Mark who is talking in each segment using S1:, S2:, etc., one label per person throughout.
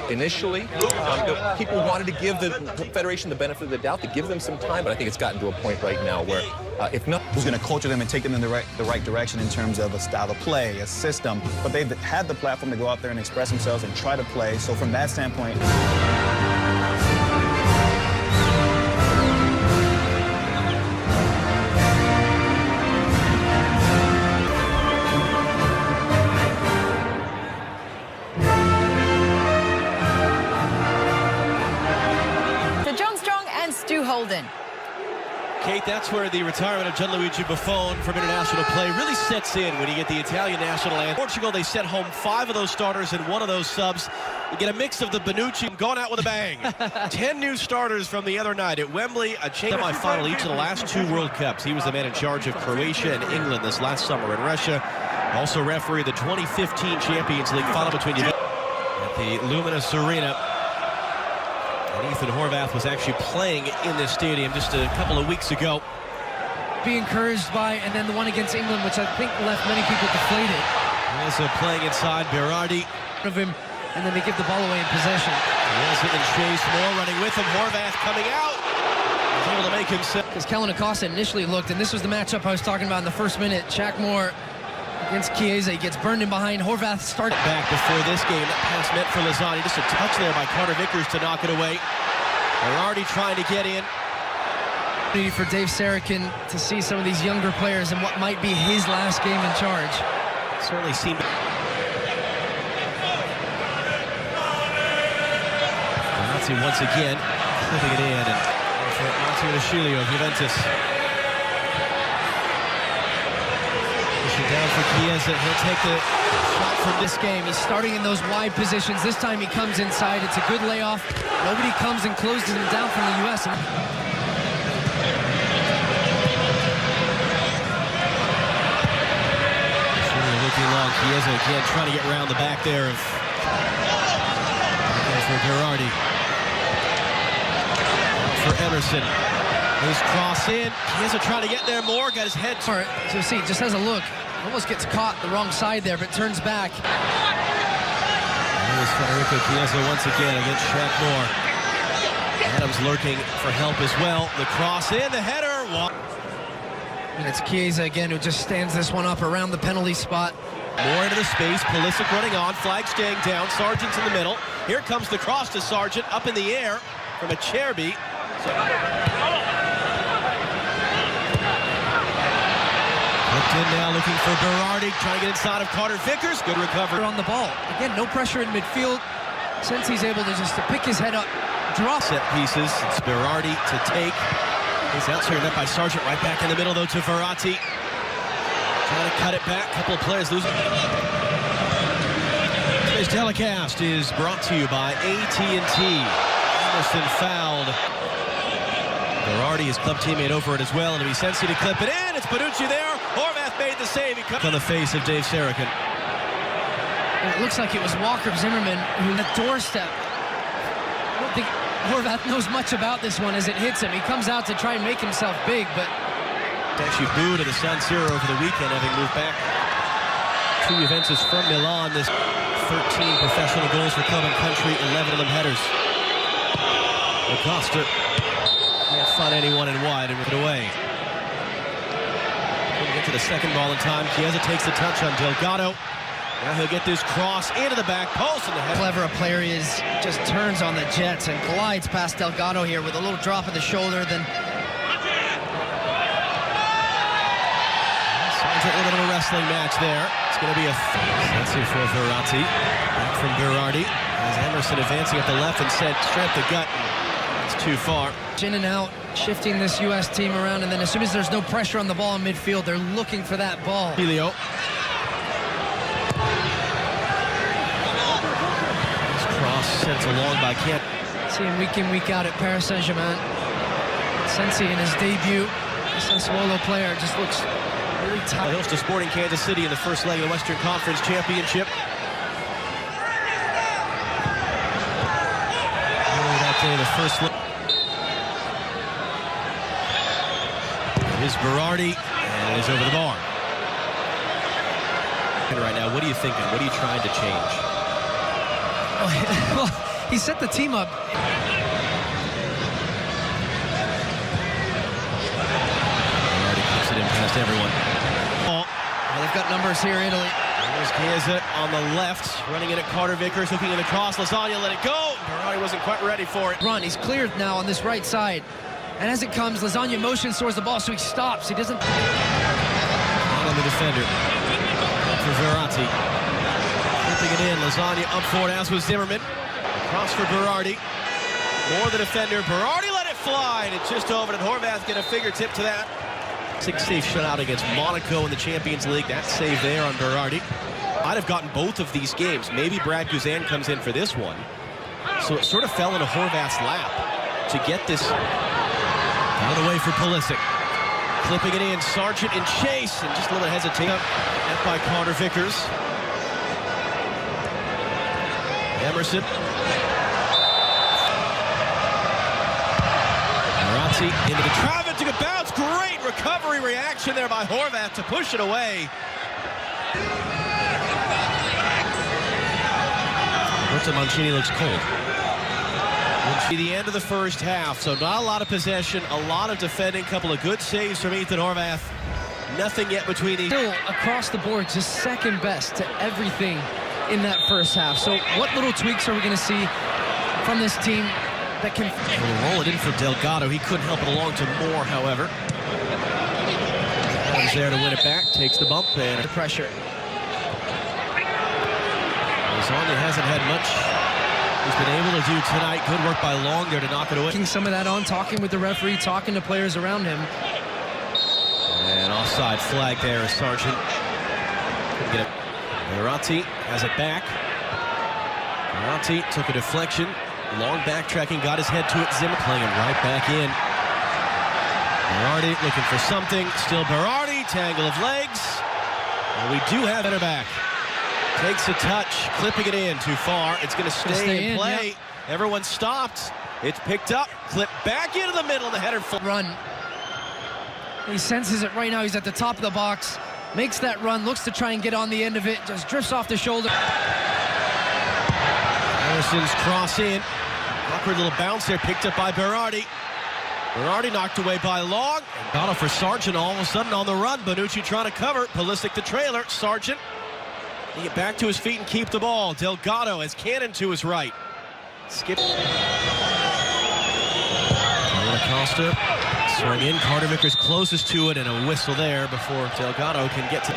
S1: initially, people wanted to give the Federation the benefit of the doubt, to give them some time, but I think it's gotten to a point right now where, if not...
S2: Who's going to culture them and take them in the right direction in terms of a style of play, a system, but they've had the platform to go out there and express themselves and try to play, so from that standpoint...
S3: Kate, that's where the retirement of Gianluigi Buffon from international play really sets in when you get the Italian national anthem. Portugal, they sent home 5 of those starters and 1 of those subs. You get a mix of the Bonucci going out with a bang. 10 new starters from the other night at Wembley, a semi-final each of the last 2 World Cups. He was the man in charge of Croatia and England this last summer in Russia. Also referee the 2015 Champions League final between at the Luminous Arena. And Ethan Horvath was actually playing in this stadium just a couple of weeks ago.
S4: Be encouraged by, and then the one against England, which I think left many people deflated.
S3: Also playing inside Berardi.
S4: Of him, and then they give the ball away in possession.
S3: Wilson and Chase Moore running with him. Horvath coming out. He's able to make himself.
S4: Because Kellen Acosta initially looked, and this was the matchup I was talking about in the first minute. Shaq Moore against Chiesa, he gets burned in behind. Horvath started
S3: back before this game. That pass meant for Lazzani. Just a touch there by Carter Vickers to knock it away. They're already trying to get in.
S4: For Dave Sarakin to see some of these younger players and what might be his last game in charge.
S3: Certainly seemed. Nazi once again clipping it in, and for Matteo Deschilio of Juventus. Down for Chiesa, he'll take the shot from
S4: this game. He's starting in those wide positions. This time he comes inside. It's a good layoff. Nobody comes and closes him down from the U.S.
S3: Looking long. Chiesa again trying to get around the back there of for Berardi. For Emerson. His cross in. Chiesa trying to get there more. Got his head.
S4: So see, just has a look. Almost gets caught the wrong side there, but turns back.
S3: There's Federico Chiesa once again against Shaq Moore. Adams lurking for help as well. The cross in, the header.
S4: And it's Chiesa again who just stands this one up around the penalty spot.
S3: More into the space. Pulisic running on. Flag staying down. Sargent's in the middle. Here comes the cross to Sargent up in the air from Acerbi. Looked in now, looking for Berardi, trying to get inside of Carter Vickers. Good recovery
S4: on the ball. Again, no pressure in midfield. Since he's able to just pick his head up, drop.
S3: Set pieces. It's Berardi to take. He's outside up by Sargent. Right back in the middle though to Verratti. Trying to cut it back. Couple of players losing. Today's telecast is brought to you by AT&T. Emerson fouled. Berardi, his club teammate, over it as well, and it'll be Sensi to clip it in. It's Bonucci there. Horvath made the save. He cut on the face of Dave Sarakin.
S4: And it looks like it was Walker Zimmerman who on the doorstep. I don't think Horvath knows much about this one as it hits him. He comes out to try and make himself big, but
S3: actually booed at the San Siro over the weekend, having moved back to Juventus from Milan. This 13 professional goals for club and country, 11 of them headers. Acosta can't find anyone in wide and rip it away. Couldn't get to the second ball in time. Chiesa takes the touch on Delgado. Now he'll get this cross into the back post. And the head.
S4: Clever a player is, just turns on the jets and glides past Delgado here with a little drop of the shoulder. Then
S3: a little bit of a wrestling match there. It's going to be a Sensi for Verratti. Back from Berardi. As Emerson advancing at the left and said straight up the gut. It's too far.
S4: In and out, shifting this U.S. team around, and then as soon as there's no pressure on the ball in midfield, they're looking for that ball.
S3: Helio. This cross sent along by Kent.
S4: See him week in, week out at Paris Saint-Germain. Sensi in his debut. This Sassuolo player just looks really tough.
S3: They host a Sporting Kansas City in the first leg of the Western Conference Championship. That day, the first leg. It is Berardi, and it is over the bar. Right now, what are you thinking? What are you trying to change?
S4: Well, He set the team up.
S3: Already puts it in past everyone.
S4: Well, they've got numbers here, Italy.
S3: There's Chiesa on the left, running in at Carter Vickers, looking in the cross. Lasagna let it go. Berardi wasn't quite ready for it.
S4: Run, he's cleared now on this right side. And as it comes, Lasagna motions towards the ball, so he stops. He doesn't...
S3: On the defender. For Verratti. Flipping it in, Lasagna up forward, as was Zimmerman. Cross for Berardi. More the defender. Berardi let it fly, and it's just over, and Horvath get a fingertip to that. 6 safe shutout against Monaco in the Champions League. That save there on Berardi. Might have gotten both of these games. Maybe Brad Guzan comes in for this one. So it sort of fell into Horvath's lap to get this out of the way for Pulisic. Clipping it in, Sargent in chase, and just a little hesitation. Met by Carter Vickers. Emerson. Verratti into the traffic, took a bounce. Great recovery reaction there by Horvath to push it away. Roberto Mancini looks cold. The end of the first half, so not a lot of possession, a lot of defending, couple of good saves from Ethan Horvath. Nothing yet between these.
S4: Still across the board, just second best to everything in that first half. So what little tweaks are we going to see from this team that can...
S3: We'll roll it in for Delgado. He couldn't help it along to Moore, however. He's there to win it back, takes the bump, and
S4: the pressure.
S3: Lasagna hasn't had much he's been able to do tonight. Good work by Long there to knock it away.
S4: Taking some of that on, talking with the referee, talking to players around him.
S3: And offside flag there as Sargent. Couldn't get it. Verratti has it back. Verratti took a deflection. Long backtracking, got his head to it. Zimmer playing it right back in. Berardi looking for something. Still Berardi, tangle of legs. And we do have it back. Takes a touch, clipping it in too far. It's going to stay in play. Yep. Everyone stopped. It's picked up, clipped back into the middle, and the header
S4: run. He senses it right now. He's at the top of the box, makes that run, looks to try and get on the end of it, just drifts off the shoulder.
S3: Harrison's cross in. Awkward little bounce there, picked up by Berardi. Berardi knocked away by Long. Got it for Sargent all of a sudden on the run. Bonucci trying to cover. Pulisic the trailer. Sargent. He get back to his feet and keep the ball. Delgado has Cannon to his right. Skip. Costa swung in. Carter Vickers closest to it, and a whistle there before Delgado can get to.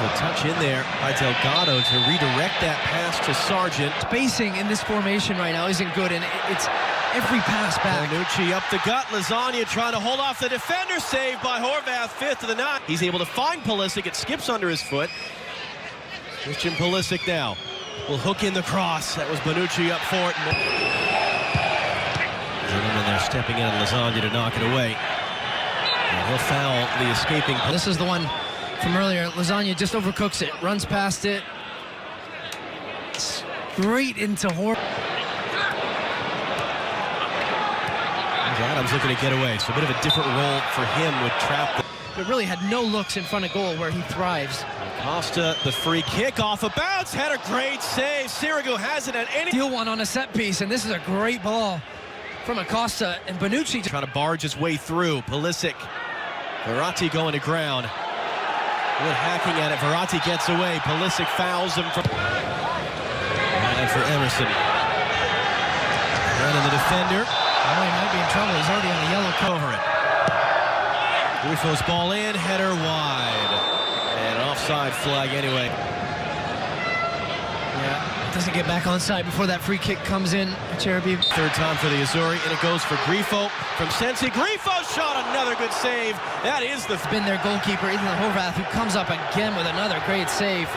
S3: A touch in there by Delgado to redirect that pass to Sargent.
S4: Spacing in this formation right now isn't good, and it's every pass back.
S3: Bonucci up the gut. Lasagna trying to hold off the defender. Saved by Horvath, 5th of the night. He's able to find Pulisic. It skips under his foot. Christian Pulisic now will hook in the cross. That was Bonucci up for it. And they're stepping in on Lasagna to knock it away. And he'll foul the escaping.
S4: This is the one from earlier. Lasagna just overcooks it, runs past it. Straight into Horvath.
S3: Adams looking to get away, so a bit of a different role for him with trap.
S4: But really had no looks in front of goal where he thrives.
S3: Costa, the free kick off a bounce, had a great save. Sirigu hasn't had any.
S4: Steal one on a set piece, and this is a great ball from Acosta, and Bonucci
S3: trying to barge his way through. Pulisic, Verratti going to ground. Wood hacking at it. Verratti gets away. Pulisic fouls him from. And for Emerson. Running the defender.
S4: Oh, he might be in trouble. He's already on the yellow card.
S3: Over it. Ruffo's ball in, header wide. And an offside flag anyway.
S4: Yeah, doesn't get back onside before that free kick comes in. Cherubim.
S3: Third time for the Azzurri, and it goes for Grifo from Sensi. Grifo shot, another good save. That is the...
S4: Been their goalkeeper, Ethan Horvath, who comes up again with another great save.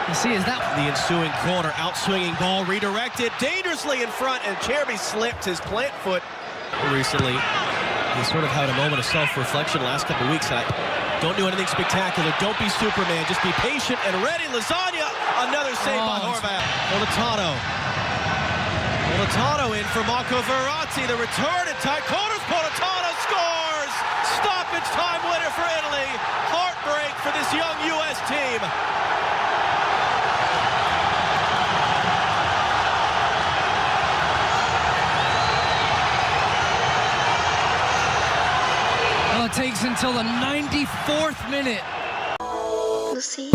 S4: You see, is that...
S3: The ensuing corner, outswinging ball, redirected dangerously in front, and Cherubim slipped his plant foot recently. He sort of had a moment of self-reflection last couple of weeks. Don't do anything spectacular. Don't be Superman. Just be patient and ready. Lasagna, another save by Horvath. Politano in for Marco Verratti. The return at tight corners. Politano scores! Stoppage time winner for Italy. Heartbreak for this young U.S. team.
S4: takes until the 94th minute.
S5: Lucy.